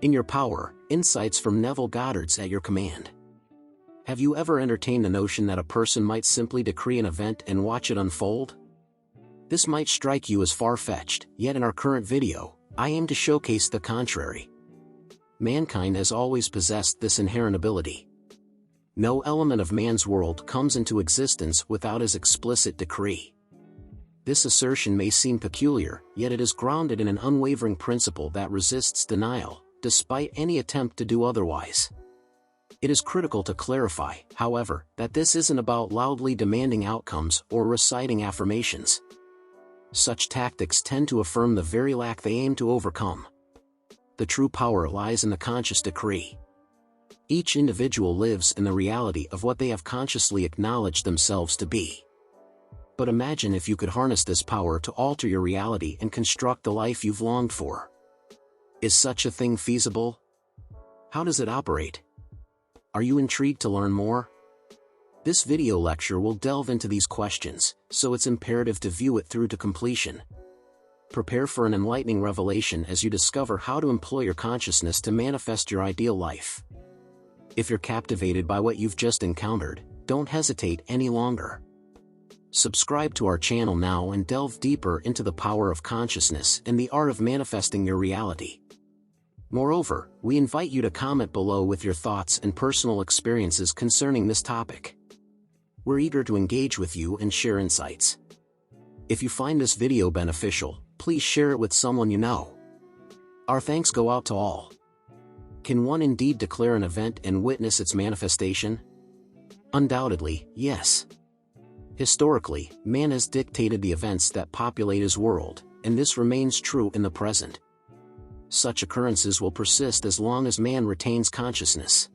In your power, insights from Neville Goddard's at your command. Have you ever entertained the notion that a person might simply decree an event and watch it unfold? This might strike you as far-fetched, yet in our current video, I aim to showcase the contrary. Mankind has always possessed this inherent ability. No element of man's world comes into existence without his explicit decree. This assertion may seem peculiar, yet it is grounded in an unwavering principle that resists denial, despite any attempt to do otherwise. It is critical to clarify, however, that this isn't about loudly demanding outcomes or reciting affirmations. Such tactics tend to affirm the very lack they aim to overcome. The true power lies in the conscious decree. Each individual lives in the reality of what they have consciously acknowledged themselves to be. But imagine if you could harness this power to alter your reality and construct the life you've longed for. Is such a thing feasible? How does it operate? Are you intrigued to learn more? This video lecture will delve into these questions, so it's imperative to view it through to completion. Prepare for an enlightening revelation as you discover how to employ your consciousness to manifest your ideal life. If you're captivated by what you've just encountered, don't hesitate any longer. Subscribe to our channel now and delve deeper into the power of consciousness and the art of manifesting your reality. Moreover, we invite you to comment below with your thoughts and personal experiences concerning this topic. We're eager to engage with you and share insights. If you find this video beneficial, please share it with someone you know. Our thanks go out to all. Can one indeed declare an event and witness its manifestation? Undoubtedly, yes. Historically, man has dictated the events that populate his world, and this remains true in the present. Such occurrences will persist as long as man retains consciousness.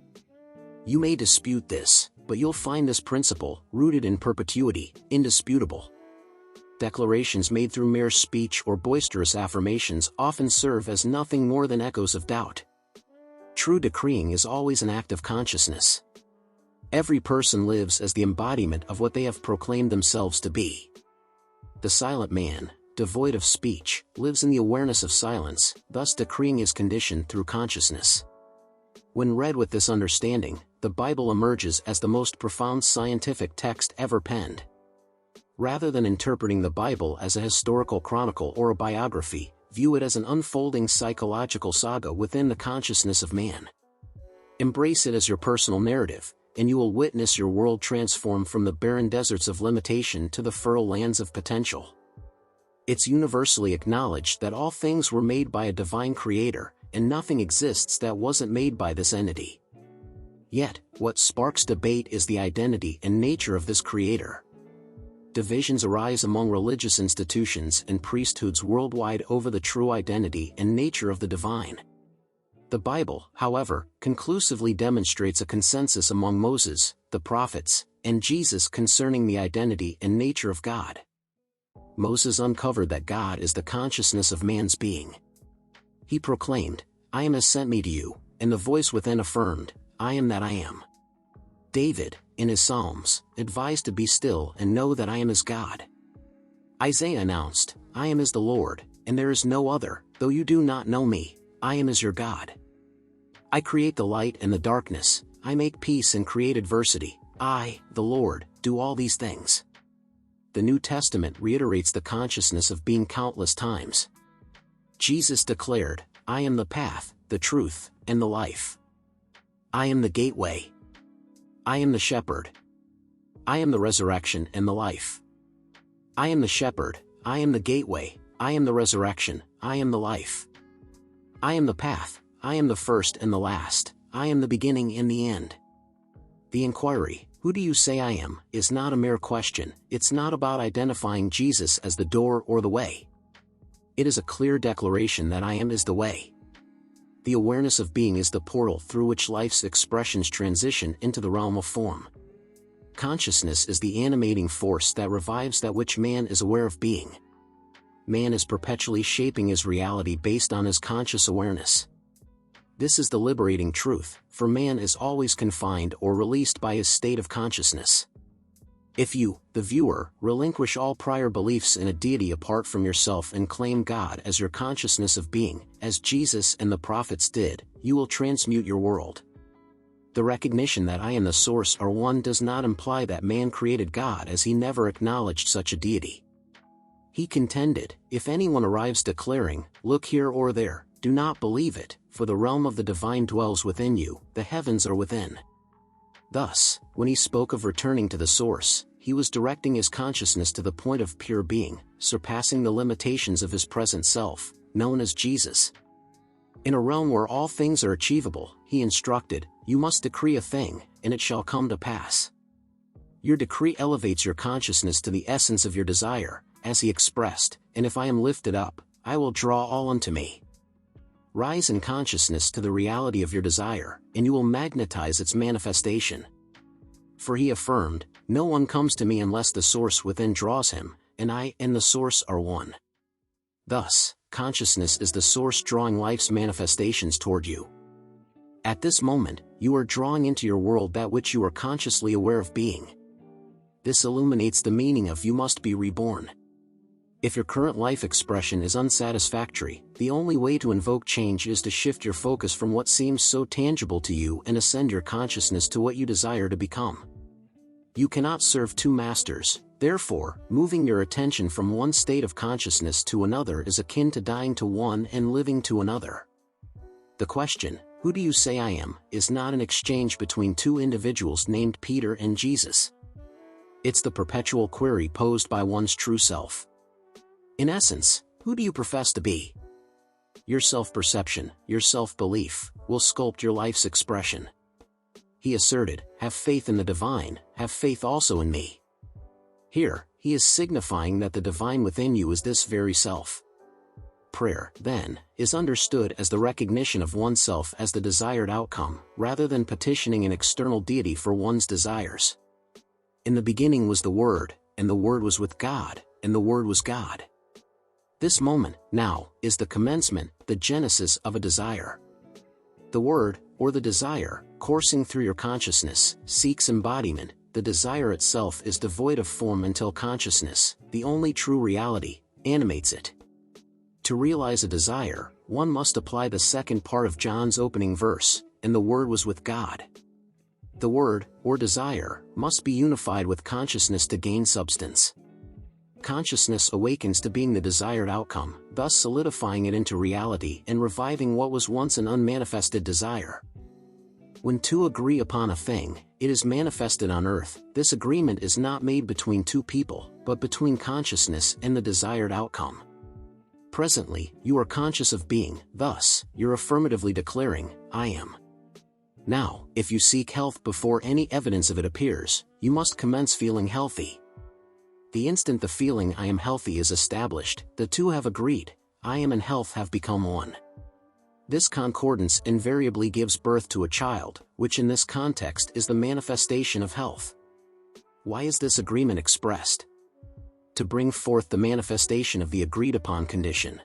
You may dispute this, but you'll find this principle, rooted in perpetuity, indisputable. Declarations made through mere speech or boisterous affirmations often serve as nothing more than echoes of doubt. True decreeing is always an act of consciousness. Every person lives as the embodiment of what they have proclaimed themselves to be. The silent man, devoid of speech, lives in the awareness of silence, thus decreeing his condition through consciousness. When read with this understanding, the Bible emerges as the most profound scientific text ever penned. Rather than interpreting the Bible as a historical chronicle or a biography, view it as an unfolding psychological saga within the consciousness of man. Embrace it as your personal narrative, and you will witness your world transform from the barren deserts of limitation to the fertile lands of potential. It's universally acknowledged that all things were made by a divine creator, and nothing exists that wasn't made by this entity. Yet, what sparks debate is the identity and nature of this creator. Divisions arise among religious institutions and priesthoods worldwide over the true identity and nature of the divine. The Bible, however, conclusively demonstrates a consensus among Moses, the prophets, and Jesus concerning the identity and nature of God. Moses uncovered that God is the consciousness of man's being. He proclaimed, "I am has sent me to you," and the voice within affirmed, "I am that I am." David, in his Psalms, advised to be still and know that I am as God. Isaiah announced, "I am as the Lord, and there is no other, though you do not know me, I am as your God. I create the light and the darkness, I make peace and create adversity, I, the Lord, do all these things." The New Testament reiterates the consciousness of being countless times. Jesus declared, "I am the path, the truth, and the life. I am the gateway. I am the shepherd. I am the resurrection and the life. I am the shepherd, I am the gateway, I am the resurrection, I am the life. I am the path, I am the first and the last, I am the beginning and the end." The inquiry, "Who do you say I am?" is not a mere question. It's not about identifying Jesus as the door or the way. It is a clear declaration that I am is the way. The awareness of being is the portal through which life's expressions transition into the realm of form. Consciousness is the animating force that revives that which man is aware of being. Man is perpetually shaping his reality based on his conscious awareness. This is the liberating truth, for man is always confined or released by his state of consciousness. If you, the viewer, relinquish all prior beliefs in a deity apart from yourself and claim God as your consciousness of being, as Jesus and the prophets did, you will transmute your world. The recognition that I and the source are one does not imply that man created God, as he never acknowledged such a deity. He contended, if anyone arrives declaring, "Look here or there," do not believe it, for the realm of the divine dwells within you, the heavens are within. Thus, when he spoke of returning to the source, he was directing his consciousness to the point of pure being, surpassing the limitations of his present self, known as Jesus. In a realm where all things are achievable, he instructed, you must decree a thing, and it shall come to pass. Your decree elevates your consciousness to the essence of your desire, as he expressed, and if I am lifted up, I will draw all unto me. Rise in consciousness to the reality of your desire, and you will magnetize its manifestation. For he affirmed, no one comes to me unless the source within draws him, and I and the source are one. Thus, consciousness is the source drawing life's manifestations toward you. At this moment, you are drawing into your world that which you are consciously aware of being. This illuminates the meaning of you must be reborn. If your current life expression is unsatisfactory, the only way to invoke change is to shift your focus from what seems so tangible to you and ascend your consciousness to what you desire to become. You cannot serve two masters, therefore, moving your attention from one state of consciousness to another is akin to dying to one and living to another. The question, "Who do you say I am?" is not an exchange between two individuals named Peter and Jesus. It's the perpetual query posed by one's true self. In essence, who do you profess to be? Your self-perception, your self-belief, will sculpt your life's expression. He asserted, have faith in the divine, have faith also in me. Here, he is signifying that the divine within you is this very self. Prayer, then, is understood as the recognition of oneself as the desired outcome, rather than petitioning an external deity for one's desires. In the beginning was the Word, and the Word was with God, and the Word was God. This moment, now, is the commencement, the genesis of a desire. The word, or the desire, coursing through your consciousness, seeks embodiment. The desire itself is devoid of form until consciousness, the only true reality, animates it. To realize a desire, one must apply the second part of John's opening verse, and the Word was with God. The word, or desire, must be unified with consciousness to gain substance. Consciousness awakens to being the desired outcome, thus solidifying it into reality and reviving what was once an unmanifested desire. When two agree upon a thing, it is manifested on earth. This agreement is not made between two people, but between consciousness and the desired outcome. Presently, you are conscious of being, thus, you're affirmatively declaring, I am. Now, if you seek health before any evidence of it appears, you must commence feeling healthy. The instant the feeling I am healthy is established, the two have agreed, I am and health have become one. This concordance invariably gives birth to a child, which in this context is the manifestation of health. Why is this agreement expressed? To bring forth the manifestation of the agreed-upon condition.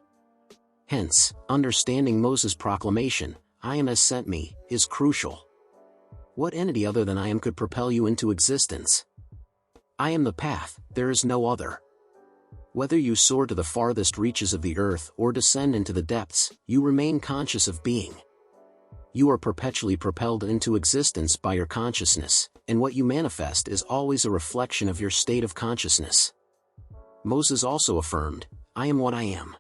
Hence, understanding Moses' proclamation, I am as sent me, is crucial. What entity other than I am could propel you into existence? I am the path, there is no other. Whether you soar to the farthest reaches of the earth or descend into the depths, you remain conscious of being. You are perpetually propelled into existence by your consciousness, and what you manifest is always a reflection of your state of consciousness. Moses also affirmed, I am what I am.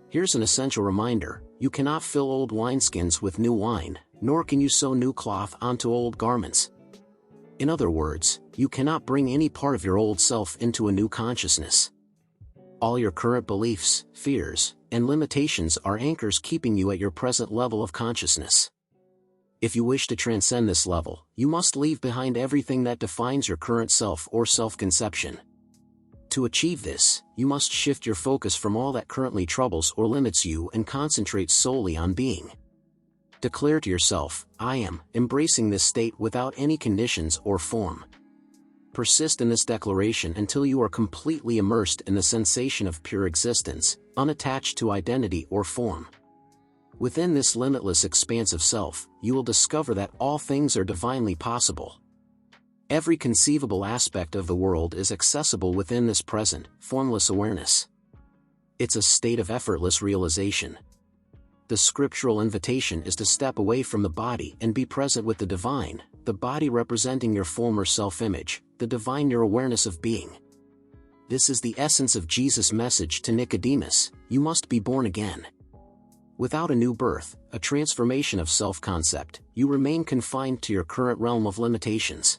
Here's an essential reminder, you cannot fill old wineskins with new wine, nor can you sew new cloth onto old garments. In other words, you cannot bring any part of your old self into a new consciousness. All your current beliefs, fears, and limitations are anchors keeping you at your present level of consciousness. If you wish to transcend this level, you must leave behind everything that defines your current self or self-conception. To achieve this, you must shift your focus from all that currently troubles or limits you and concentrate solely on being. Declare to yourself, I am, embracing this state without any conditions or form. Persist in this declaration until you are completely immersed in the sensation of pure existence, unattached to identity or form. Within this limitless expanse of self, you will discover that all things are divinely possible. Every conceivable aspect of the world is accessible within this present, formless awareness. It's a state of effortless realization. The scriptural invitation is to step away from the body and be present with the divine, the body representing your former self-image, the divine your awareness of being. This is the essence of Jesus' message to Nicodemus: you must be born again. Without a new birth, a transformation of self-concept, you remain confined to your current realm of limitations.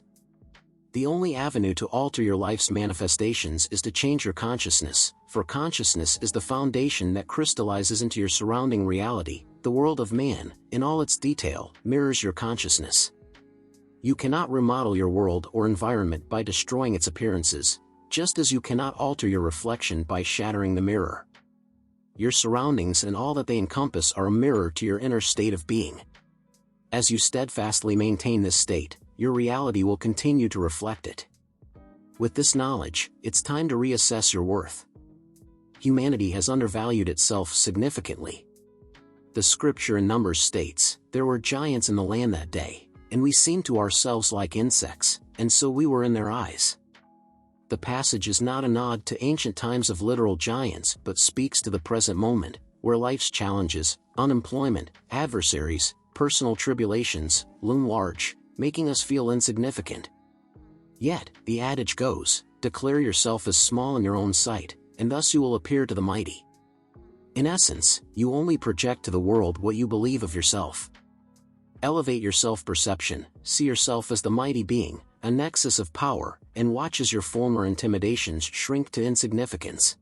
The only avenue to alter your life's manifestations is to change your consciousness, for consciousness is the foundation that crystallizes into your surrounding reality. The world of man, in all its detail, mirrors your consciousness. You cannot remodel your world or environment by destroying its appearances, just as you cannot alter your reflection by shattering the mirror. Your surroundings and all that they encompass are a mirror to your inner state of being. As you steadfastly maintain this state, your reality will continue to reflect it. With this knowledge, it's time to reassess your worth. Humanity has undervalued itself significantly. The scripture in Numbers states, "There were giants in the land that day, and we seemed to ourselves like insects, and so we were in their eyes." The passage is not a nod to ancient times of literal giants but speaks to the present moment, where life's challenges, unemployment, adversaries, personal tribulations, loom large, making us feel insignificant. Yet, the adage goes, declare yourself as small in your own sight, and thus you will appear to the mighty. In essence, you only project to the world what you believe of yourself. Elevate your self-perception, see yourself as the mighty being, a nexus of power, and watch as your former intimidations shrink to insignificance.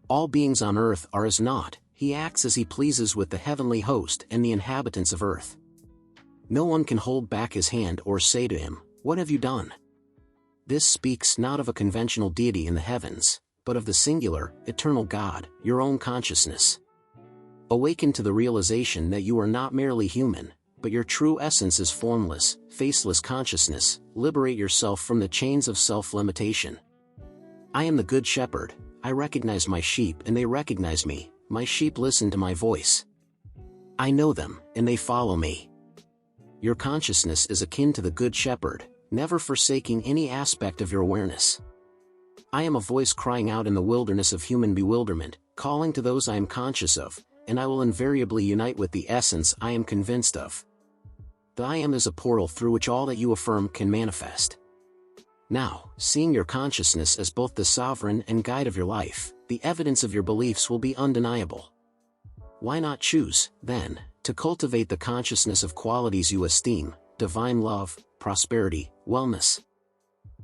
All beings on earth are as naught. He acts as he pleases with the heavenly host and the inhabitants of earth. No one can hold back his hand or say to him, "What have you done?" This speaks not of a conventional deity in the heavens, but of the singular, eternal God, your own consciousness. Awaken to the realization that you are not merely human, but your true essence is formless, faceless consciousness. Liberate yourself from the chains of self-limitation. I am the good shepherd. I recognize my sheep and they recognize me. My sheep listen to my voice. I know them, and they follow me. Your consciousness is akin to the good shepherd, never forsaking any aspect of your awareness. I am a voice crying out in the wilderness of human bewilderment, calling to those I am conscious of, and I will invariably unite with the essence I am convinced of. The I am is a portal through which all that you affirm can manifest. Now, seeing your consciousness as both the sovereign and guide of your life, the evidence of your beliefs will be undeniable. Why not choose, then, to cultivate the consciousness of qualities you esteem: divine love, prosperity, wellness?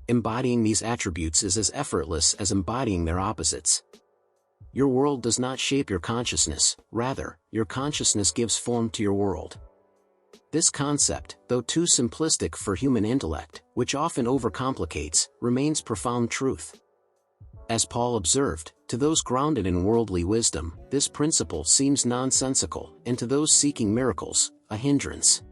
Embodying these attributes is as effortless as embodying their opposites. Your world does not shape your consciousness, rather, your consciousness gives form to your world. This concept, though too simplistic for human intellect, which often overcomplicates, remains profound truth. As Paul observed, to those grounded in worldly wisdom, this principle seems nonsensical, and to those seeking miracles, a hindrance.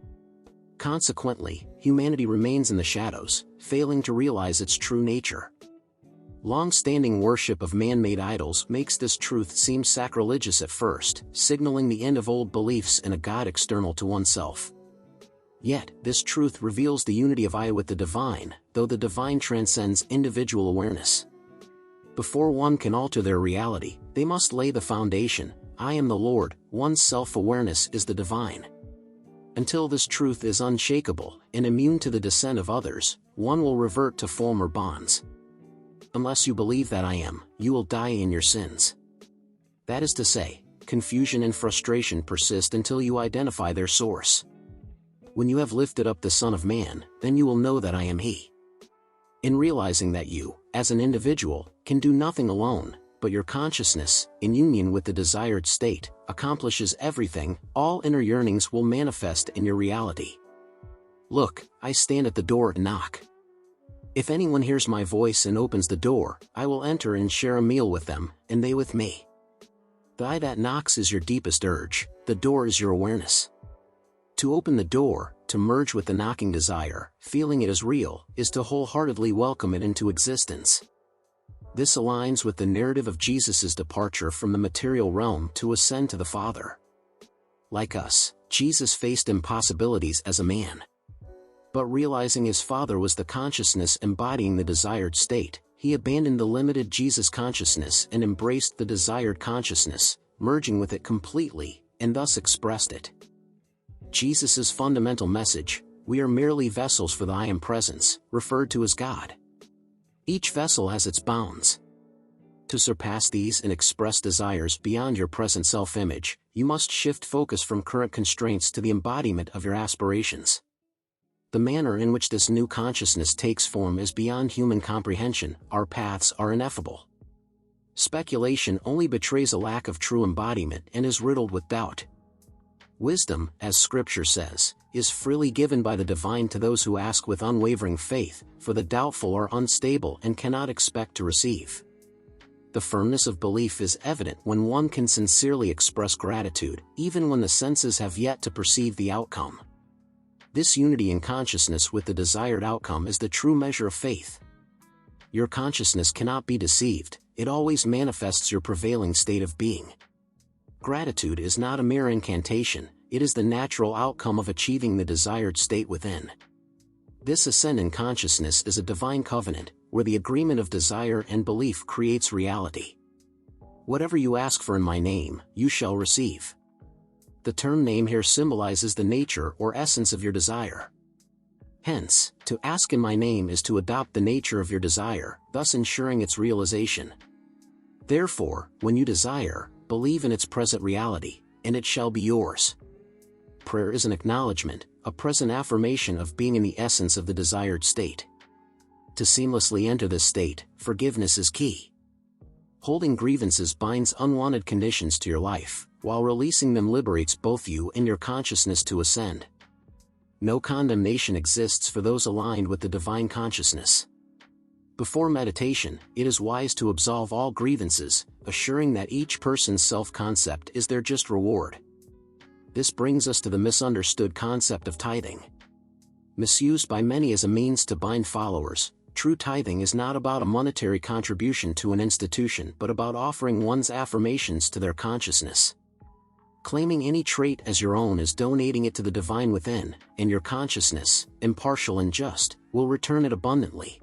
Consequently, humanity remains in the shadows, failing to realize its true nature. Long-standing worship of man-made idols makes this truth seem sacrilegious at first, signaling the end of old beliefs in a God external to oneself. Yet, this truth reveals the unity of I with the divine, though the divine transcends individual awareness. Before one can alter their reality, they must lay the foundation: I am the Lord. One's self-awareness is the divine. Until this truth is unshakable and immune to the dissent of others, one will revert to former bonds. Unless you believe that I am, you will die in your sins. That is to say, confusion and frustration persist until you identify their source. When you have lifted up the Son of Man, then you will know that I am He. In realizing that you, as an individual, can do nothing alone, but your consciousness, in union with the desired state, accomplishes everything, all inner yearnings will manifest in your reality. Look, I stand at the door and knock. If anyone hears my voice and opens the door, I will enter and share a meal with them, and they with me. The I that knocks is your deepest urge, the door is your awareness. To open the door, to merge with the knocking desire, feeling it as real, is to wholeheartedly welcome it into existence. This aligns with the narrative of Jesus' departure from the material realm to ascend to the Father. Like us, Jesus faced impossibilities as a man. But realizing his father was the consciousness embodying the desired state, he abandoned the limited Jesus consciousness and embraced the desired consciousness, merging with it completely, and thus expressed it. Jesus' fundamental message, "We are merely vessels for the I Am Presence," referred to as God. Each vessel has its bounds. To surpass these and express desires beyond your present self-image, you must shift focus from current constraints to the embodiment of your aspirations. The manner in which this new consciousness takes form is beyond human comprehension. Our paths are ineffable. Speculation only betrays a lack of true embodiment and is riddled with doubt. Wisdom, as Scripture says, is freely given by the divine to those who ask with unwavering faith, for the doubtful are unstable and cannot expect to receive. The firmness of belief is evident when one can sincerely express gratitude, even when the senses have yet to perceive the outcome. This unity in consciousness with the desired outcome is the true measure of faith. Your consciousness cannot be deceived, it always manifests your prevailing state of being. Gratitude is not a mere incantation, it is the natural outcome of achieving the desired state within. This ascent in consciousness is a divine covenant, where the agreement of desire and belief creates reality. Whatever you ask for in my name, you shall receive. The term name here symbolizes the nature or essence of your desire. Hence, to ask in my name is to adopt the nature of your desire, thus ensuring its realization. Therefore, when you desire, believe in its present reality, and it shall be yours. Prayer is an acknowledgement, a present affirmation of being in the essence of the desired state. To seamlessly enter this state, forgiveness is key. Holding grievances binds unwanted conditions to your life, while releasing them liberates both you and your consciousness to ascend. No condemnation exists for those aligned with the divine consciousness. Before meditation, it is wise to absolve all grievances, assuring that each person's self-concept is their just reward. This brings us to the misunderstood concept of tithing. Misused by many as a means to bind followers, true tithing is not about a monetary contribution to an institution but about offering one's affirmations to their consciousness. Claiming any trait as your own is donating it to the divine within, and your consciousness, impartial and just, will return it abundantly.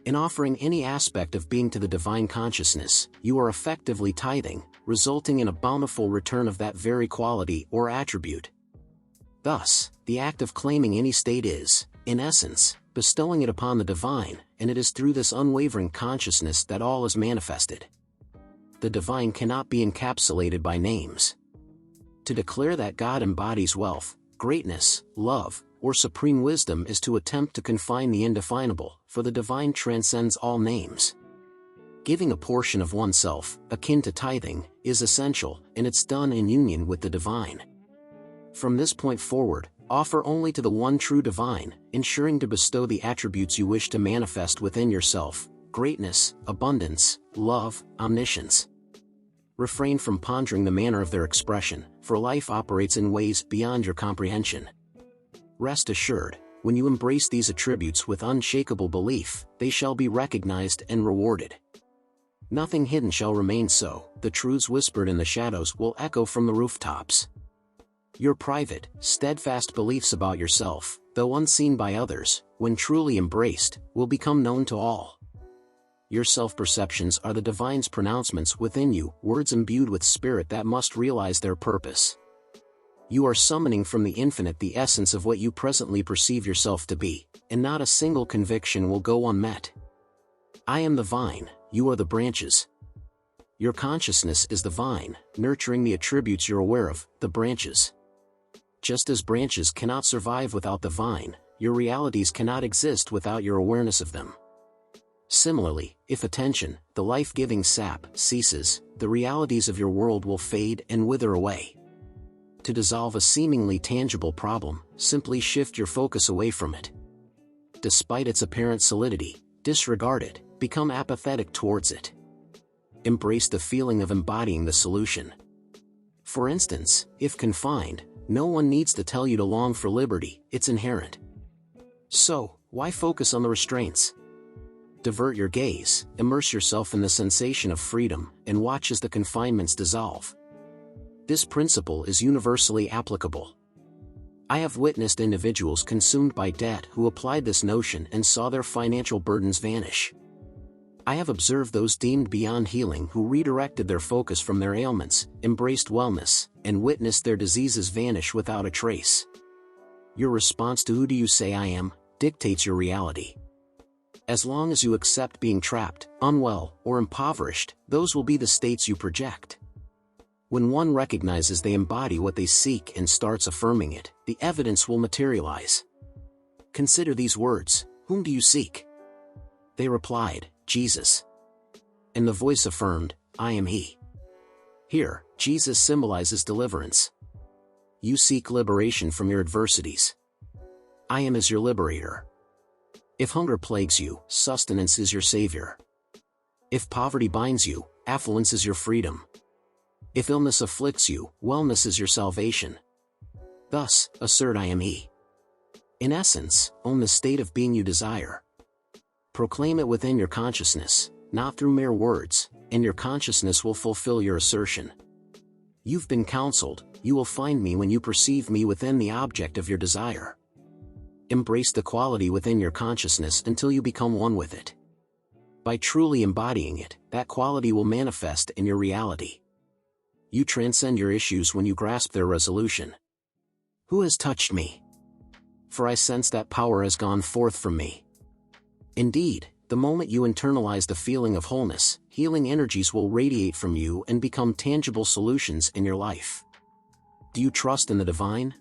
In offering any aspect of being to the divine consciousness, you are effectively tithing, resulting in a bountiful return of that very quality or attribute. Thus, the act of claiming any state is, in essence, bestowing it upon the divine, and it is through this unwavering consciousness that all is manifested. The divine cannot be encapsulated by names. To declare that God embodies wealth, greatness, love, or supreme wisdom is to attempt to confine the indefinable, for the divine transcends all names. Giving a portion of oneself, akin to tithing, is essential, and it's done in union with the divine. From this point forward, offer only to the one true divine, ensuring to bestow the attributes you wish to manifest within yourself: greatness, abundance, love, omniscience. Refrain from pondering the manner of their expression, for life operates in ways beyond your comprehension. Rest assured, when you embrace these attributes with unshakable belief, they shall be recognized and rewarded. Nothing hidden shall remain so, the truths whispered in the shadows will echo from the rooftops. Your private, steadfast beliefs about yourself, though unseen by others, when truly embraced, will become known to all. Your self-perceptions are the divine's pronouncements within you, words imbued with spirit that must realize their purpose. You are summoning from the infinite the essence of what you presently perceive yourself to be, and not a single conviction will go unmet. I am the vine, you are the branches. Your consciousness is the vine, nurturing the attributes you're aware of, the branches. Just as branches cannot survive without the vine, your realities cannot exist without your awareness of them. Similarly, if attention, the life-giving sap, ceases, the realities of your world will fade and wither away. To dissolve a seemingly tangible problem, simply shift your focus away from it. Despite its apparent solidity, disregard it, become apathetic towards it. Embrace the feeling of embodying the solution. For instance, if confined, no one needs to tell you to long for liberty, it's inherent. So, why focus on the restraints? Divert your gaze, immerse yourself in the sensation of freedom, and watch as the confinements dissolve. This principle is universally applicable. I have witnessed individuals consumed by debt who applied this notion and saw their financial burdens vanish. I have observed those deemed beyond healing who redirected their focus from their ailments, embraced wellness, and witnessed their diseases vanish without a trace. Your response to "who do you say I am?" dictates your reality. As long as you accept being trapped, unwell, or impoverished, those will be the states you project. When one recognizes they embody what they seek and starts affirming it, the evidence will materialize. Consider these words: "Whom do you seek?" They replied, "Jesus." And the voice affirmed, "I am he." Here, Jesus symbolizes deliverance. You seek liberation from your adversities. I am as your liberator. If hunger plagues you, sustenance is your savior. If poverty binds you, affluence is your freedom. If illness afflicts you, wellness is your salvation. Thus, assert "I am he." In essence, own the state of being you desire. Proclaim it within your consciousness, not through mere words, and your consciousness will fulfill your assertion. You've been counseled, you will find me when you perceive me within the object of your desire. Embrace the quality within your consciousness until you become one with it. By truly embodying it, that quality will manifest in your reality. You transcend your issues when you grasp their resolution. Who has touched me? For I sense that power has gone forth from me. Indeed, the moment you internalize the feeling of wholeness, healing energies will radiate from you and become tangible solutions in your life. Do you trust in the divine?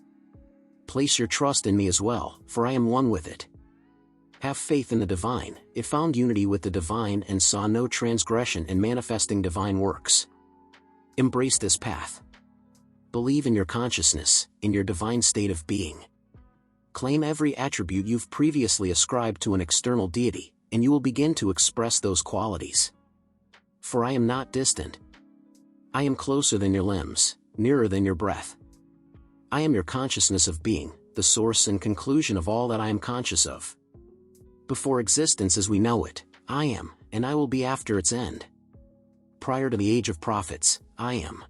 Place your trust in me as well, for I am one with it. Have faith in the divine. It found unity with the divine and saw no transgression in manifesting divine works. Embrace this path. Believe in your consciousness, in your divine state of being. Claim every attribute you've previously ascribed to an external deity, and you will begin to express those qualities. For I am not distant. I am closer than your limbs, nearer than your breath. I am your consciousness of being, the source and conclusion of all that I am conscious of. Before existence as we know it, I am, and I will be after its end. Prior to the age of prophets, I am.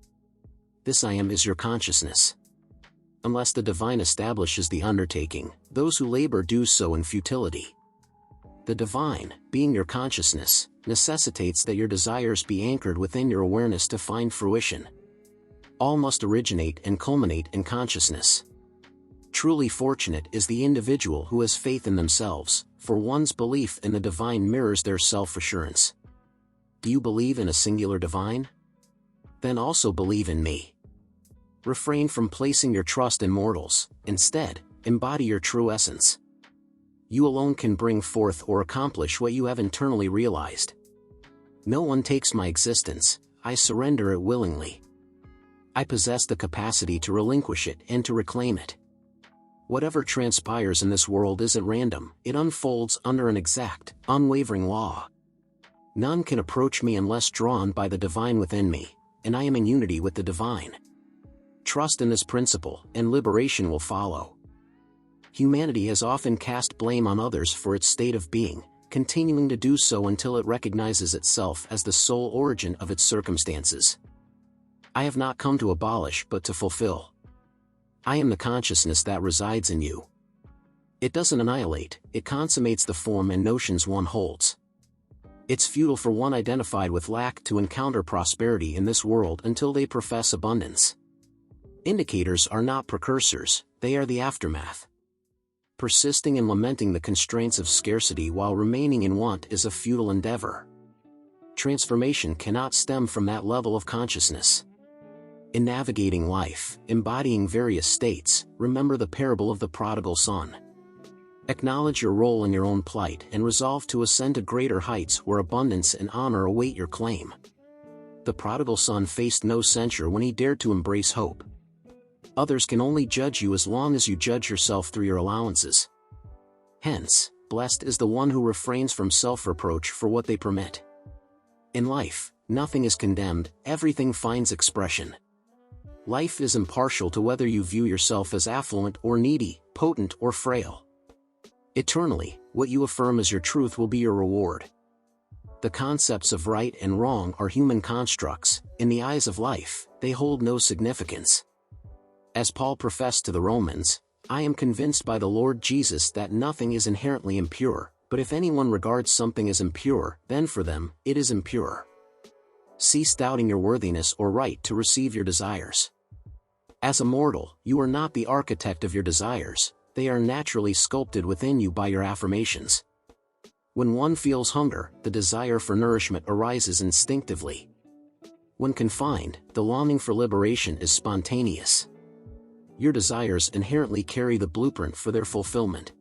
This I am is your consciousness. Unless the divine establishes the undertaking, those who labor do so in futility. The divine, being your consciousness, necessitates that your desires be anchored within your awareness to find fruition. All must originate and culminate in consciousness. Truly fortunate is the individual who has faith in themselves, for one's belief in the divine mirrors their self-assurance. Do you believe in a singular divine? Then also believe in me. Refrain from placing your trust in mortals, instead, embody your true essence. You alone can bring forth or accomplish what you have internally realized. No one takes my existence, I surrender it willingly. I possess the capacity to relinquish it and to reclaim it. Whatever transpires in this world isn't random, it unfolds under an exact, unwavering law. None can approach me unless drawn by the divine within me, and I am in unity with the divine. Trust in this principle, and liberation will follow. Humanity has often cast blame on others for its state of being, continuing to do so until it recognizes itself as the sole origin of its circumstances. I have not come to abolish but to fulfill. I am the consciousness that resides in you. It doesn't annihilate, it consummates the form and notions one holds. It's futile for one identified with lack to encounter prosperity in this world until they profess abundance. Indicators are not precursors, they are the aftermath. Persisting in lamenting the constraints of scarcity while remaining in want is a futile endeavor. Transformation cannot stem from that level of consciousness. In navigating life, embodying various states, remember the parable of the prodigal son. Acknowledge your role in your own plight and resolve to ascend to greater heights where abundance and honor await your claim. The prodigal son faced no censure when he dared to embrace hope. Others can only judge you as long as you judge yourself through your allowances. Hence, blessed is the one who refrains from self-reproach for what they permit. In life, nothing is condemned, everything finds expression. Life is impartial to whether you view yourself as affluent or needy, potent or frail. Eternally, what you affirm as your truth will be your reward. The concepts of right and wrong are human constructs, in the eyes of life, they hold no significance. As Paul professed to the Romans, I am convinced by the Lord Jesus that nothing is inherently impure, but if anyone regards something as impure, then for them, it is impure. Cease doubting your worthiness or right to receive your desires. As a mortal, you are not the architect of your desires, they are naturally sculpted within you by your affirmations. When one feels hunger, the desire for nourishment arises instinctively. When confined, the longing for liberation is spontaneous. Your desires inherently carry the blueprint for their fulfillment.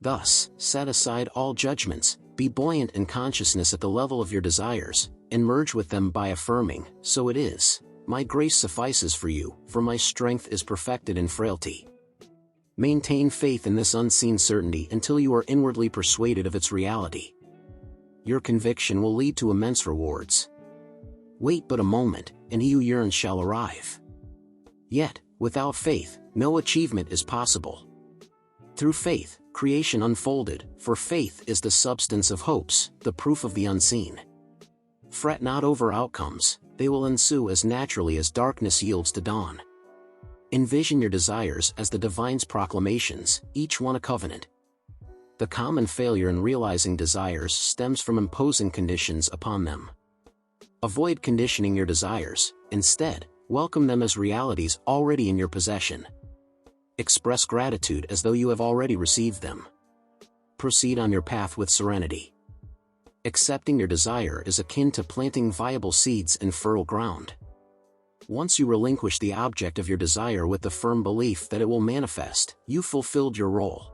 Thus, set aside all judgments, be buoyant in consciousness at the level of your desires, and merge with them by affirming, "So it is. My grace suffices for you, for my strength is perfected in frailty." Maintain faith in this unseen certainty until you are inwardly persuaded of its reality. Your conviction will lead to immense rewards. Wait but a moment, and he who yearns shall arrive. Yet, without faith, no achievement is possible. Through faith, creation unfolded, for faith is the substance of hopes, the proof of the unseen. Fret not over outcomes, they will ensue as naturally as darkness yields to dawn. Envision your desires as the divine's proclamations, each one a covenant. The common failure in realizing desires stems from imposing conditions upon them. Avoid conditioning your desires, instead, welcome them as realities already in your possession. Express gratitude as though you have already received them. Proceed on your path with serenity. Accepting your desire is akin to planting viable seeds in fertile ground. Once you relinquish the object of your desire with the firm belief that it will manifest, you fulfilled your role.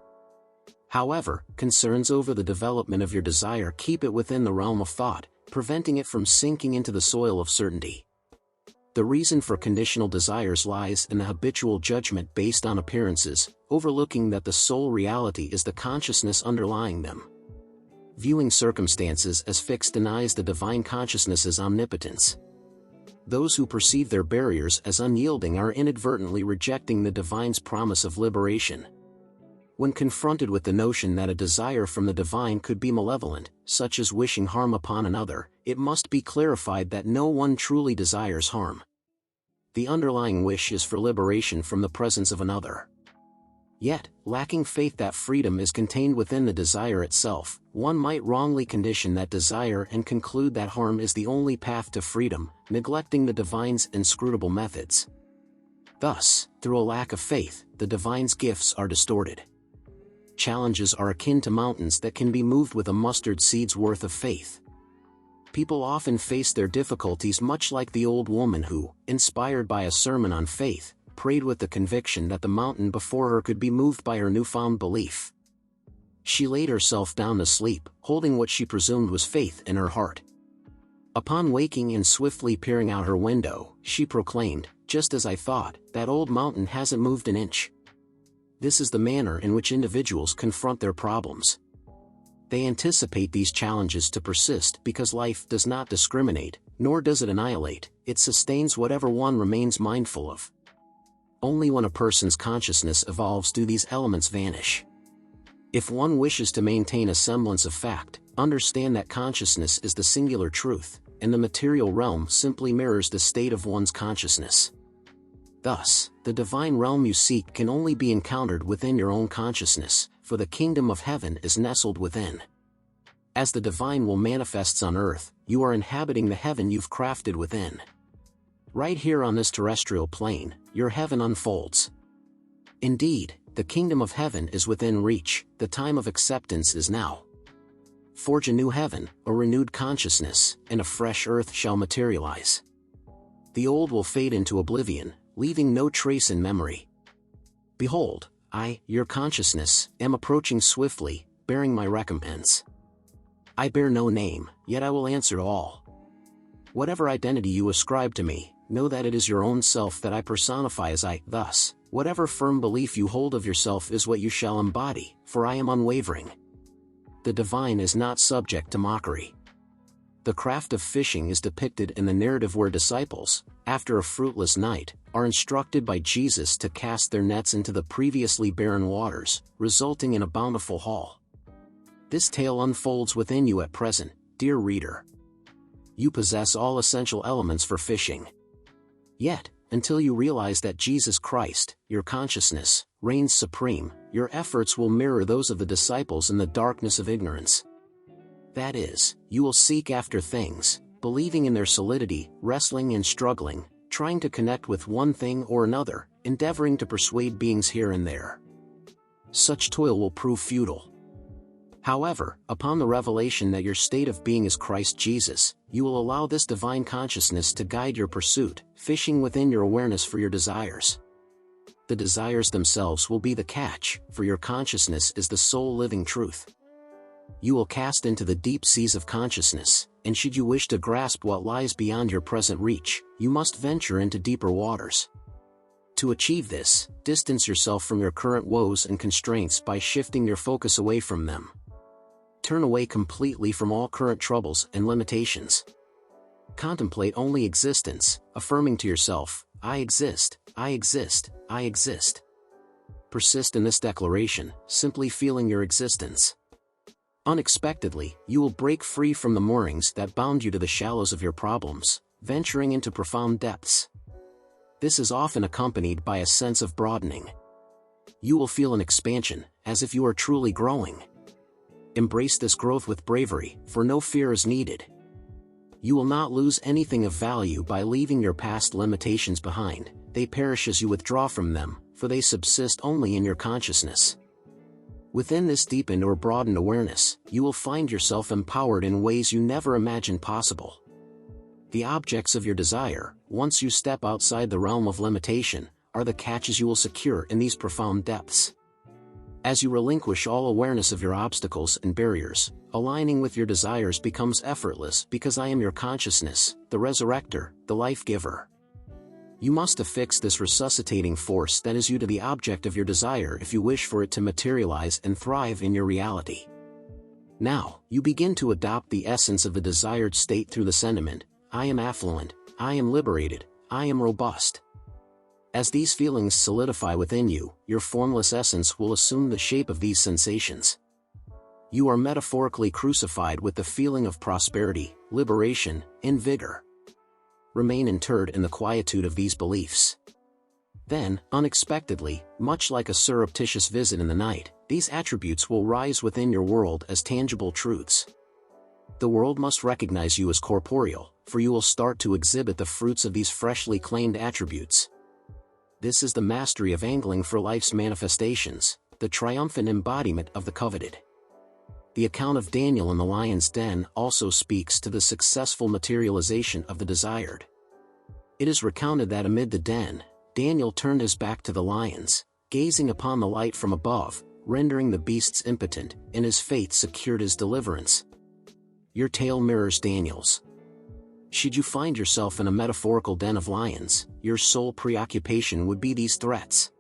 However, concerns over the development of your desire keep it within the realm of thought, preventing it from sinking into the soil of certainty. The reason for conditional desires lies in the habitual judgment based on appearances, overlooking that the sole reality is the consciousness underlying them. Viewing circumstances as fixed denies the divine consciousness's omnipotence. Those who perceive their barriers as unyielding are inadvertently rejecting the divine's promise of liberation. When confronted with the notion that a desire from the divine could be malevolent, such as wishing harm upon another, it must be clarified that no one truly desires harm. The underlying wish is for liberation from the presence of another. Yet, lacking faith that freedom is contained within the desire itself, one might wrongly condition that desire and conclude that harm is the only path to freedom, neglecting the divine's inscrutable methods. Thus, through a lack of faith, the divine's gifts are distorted. Challenges are akin to mountains that can be moved with a mustard seed's worth of faith. People often face their difficulties much like the old woman who, inspired by a sermon on faith, prayed with the conviction that the mountain before her could be moved by her newfound belief. She laid herself down to sleep, holding what she presumed was faith in her heart. Upon waking and swiftly peering out her window, she proclaimed, "Just as I thought, that old mountain hasn't moved an inch." This is the manner in which individuals confront their problems. They anticipate these challenges to persist because life does not discriminate, nor does it annihilate, it sustains whatever one remains mindful of. Only when a person's consciousness evolves do these elements vanish. If one wishes to maintain a semblance of fact, understand that consciousness is the singular truth, and the material realm simply mirrors the state of one's consciousness. Thus, the divine realm you seek can only be encountered within your own consciousness, for the kingdom of heaven is nestled within. As the divine will manifests on earth, you are inhabiting the heaven you've crafted within. Right here on this terrestrial plane, your heaven unfolds. Indeed, the kingdom of heaven is within reach, the time of acceptance is now. Forge a new heaven, a renewed consciousness, and a fresh earth shall materialize. The old will fade into oblivion, leaving no trace in memory. Behold, I, your consciousness, am approaching swiftly, bearing my recompense. I bear no name, yet I will answer all. Whatever identity you ascribe to me, know that it is your own self that I personify as I. Thus, whatever firm belief you hold of yourself is what you shall embody, for I am unwavering. The divine is not subject to mockery. The craft of fishing is depicted in the narrative where disciples, after a fruitless night, are instructed by Jesus to cast their nets into the previously barren waters, resulting in a bountiful haul. This tale unfolds within you at present, dear reader. You possess all essential elements for fishing. Yet, until you realize that Jesus Christ, your consciousness, reigns supreme, your efforts will mirror those of the disciples in the darkness of ignorance. That is, you will seek after things, believing in their solidity, wrestling and struggling, trying to connect with one thing or another, endeavoring to persuade beings here and there. Such toil will prove futile. However, upon the revelation that your state of being is Christ Jesus, you will allow this divine consciousness to guide your pursuit, fishing within your awareness for your desires. The desires themselves will be the catch, for your consciousness is the sole living truth. You will cast into the deep seas of consciousness, and should you wish to grasp what lies beyond your present reach, you must venture into deeper waters. To achieve this, distance yourself from your current woes and constraints by shifting your focus away from them. Turn away completely from all current troubles and limitations. Contemplate only existence, affirming to yourself, I exist, I exist, I exist. Persist in this declaration, simply feeling your existence. Unexpectedly, you will break free from the moorings that bound you to the shallows of your problems, venturing into profound depths. This is often accompanied by a sense of broadening. You will feel an expansion, as if you are truly growing. Embrace this growth with bravery, for no fear is needed. You will not lose anything of value by leaving your past limitations behind, they perish as you withdraw from them, for they subsist only in your consciousness. Within this deepened or broadened awareness, you will find yourself empowered in ways you never imagined possible. The objects of your desire, once you step outside the realm of limitation, are the catches you will secure in these profound depths. As you relinquish all awareness of your obstacles and barriers, aligning with your desires becomes effortless because I am your consciousness, the resurrector, the life-giver. You must affix this resuscitating force that is you to the object of your desire if you wish for it to materialize and thrive in your reality. Now, you begin to adopt the essence of the desired state through the sentiment, I am affluent, I am liberated, I am robust. As these feelings solidify within you, your formless essence will assume the shape of these sensations. You are metaphorically crucified with the feeling of prosperity, liberation, and vigor. Remain interred in the quietude of these beliefs. Then, unexpectedly, much like a surreptitious visit in the night, these attributes will rise within your world as tangible truths. The world must recognize you as corporeal, for you will start to exhibit the fruits of these freshly claimed attributes. This is the mastery of angling for life's manifestations, the triumphant embodiment of the coveted. The account of Daniel in the lion's den also speaks to the successful materialization of the desired. It is recounted that amid the den, Daniel turned his back to the lions, gazing upon the light from above, rendering the beasts impotent, and his faith secured his deliverance. Your tale mirrors Daniel's. Should you find yourself in a metaphorical den of lions, your sole preoccupation would be these threats.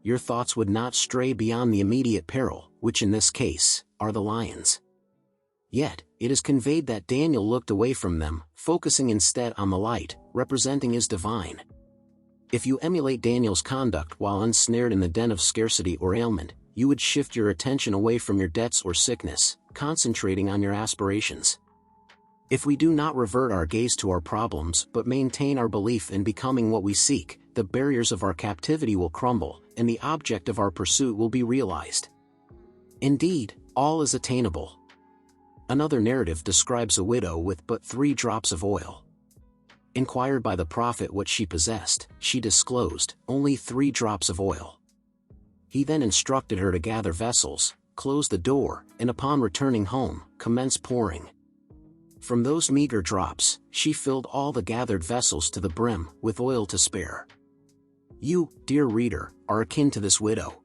Your thoughts would not stray beyond the immediate peril, which in this case, are the lions. Yet, it is conveyed that Daniel looked away from them, focusing instead on the light, representing his divine. If you emulate Daniel's conduct while ensnared in the den of scarcity or ailment, you would shift your attention away from your debts or sickness, concentrating on your aspirations. If we do not revert our gaze to our problems but maintain our belief in becoming what we seek, the barriers of our captivity will crumble, and the object of our pursuit will be realized. Indeed, all is attainable. Another narrative describes a widow with but 3 drops of oil. Inquired by the prophet what she possessed, she disclosed, only 3 drops of oil. He then instructed her to gather vessels, close the door, and upon returning home, commence pouring. From those meager drops, she filled all the gathered vessels to the brim, with oil to spare. You, dear reader, are akin to this widow.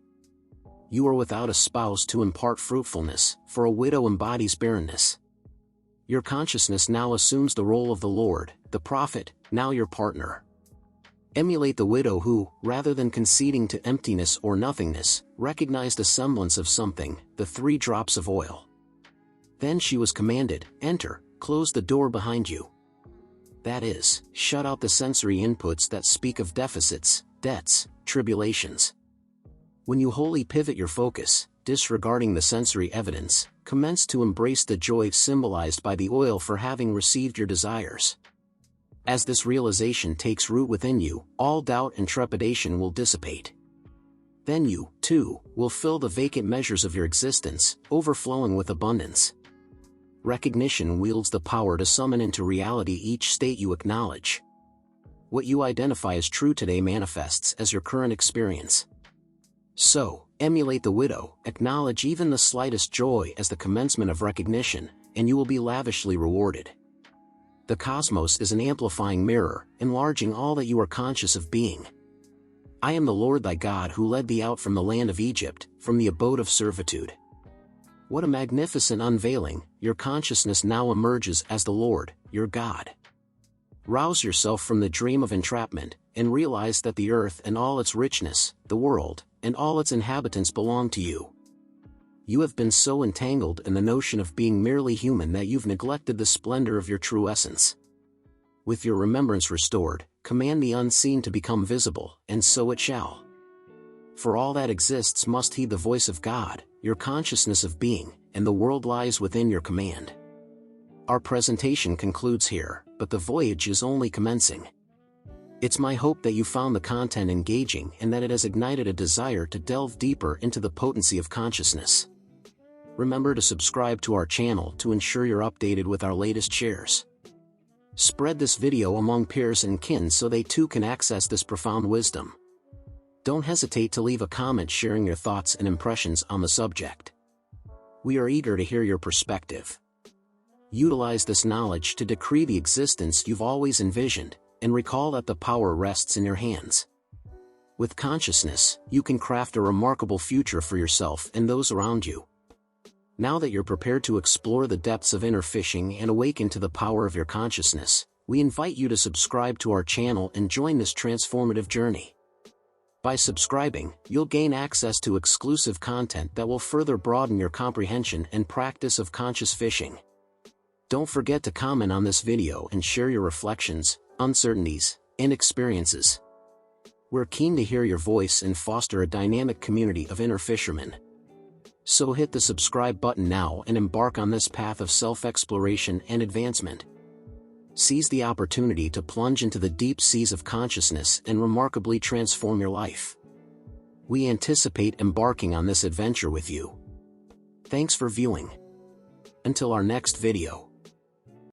You are without a spouse to impart fruitfulness, for a widow embodies barrenness. Your consciousness now assumes the role of the Lord, the prophet, now your partner. Emulate the widow who, rather than conceding to emptiness or nothingness, recognized a semblance of something, the 3 drops of oil. Then she was commanded, enter, close the door behind you. That is, shut out the sensory inputs that speak of deficits, debts, tribulations. When you wholly pivot your focus, disregarding the sensory evidence, commence to embrace the joy symbolized by the oil for having received your desires. As this realization takes root within you, all doubt and trepidation will dissipate. Then you, too, will fill the vacant measures of your existence, overflowing with abundance. Recognition wields the power to summon into reality each state you acknowledge. What you identify as true today manifests as your current experience. So, emulate the widow, acknowledge even the slightest joy as the commencement of recognition, and you will be lavishly rewarded. The cosmos is an amplifying mirror, enlarging all that you are conscious of being. I am the Lord thy God who led thee out from the land of Egypt, from the abode of servitude. What a magnificent unveiling, your consciousness now emerges as the Lord, your God. Rouse yourself from the dream of entrapment, and realize that the earth and all its richness, the world, and all its inhabitants belong to you. You have been so entangled in the notion of being merely human that you've neglected the splendor of your true essence. With your remembrance restored, command the unseen to become visible, and so it shall. For all that exists must heed the voice of God, your consciousness of being, and the world lies within your command. Our presentation concludes here, but the voyage is only commencing. It's my hope that you found the content engaging and that it has ignited a desire to delve deeper into the potency of consciousness. Remember to subscribe to our channel to ensure you're updated with our latest shares. Spread this video among peers and kin so they too can access this profound wisdom. Don't hesitate to leave a comment sharing your thoughts and impressions on the subject. We are eager to hear your perspective. Utilize this knowledge to decree the existence you've always envisioned, and recall that the power rests in your hands. With consciousness, you can craft a remarkable future for yourself and those around you. Now that you're prepared to explore the depths of inner fishing and awaken to the power of your consciousness, we invite you to subscribe to our channel and join this transformative journey. By subscribing, you'll gain access to exclusive content that will further broaden your comprehension and practice of conscious fishing. Don't forget to comment on this video and share your reflections, uncertainties, and experiences. We're keen to hear your voice and foster a dynamic community of inner fishermen. So hit the subscribe button now and embark on this path of self-exploration and advancement. Seize the opportunity to plunge into the deep seas of consciousness and remarkably transform your life. We anticipate embarking on this adventure with you. Thanks for viewing. Until our next video.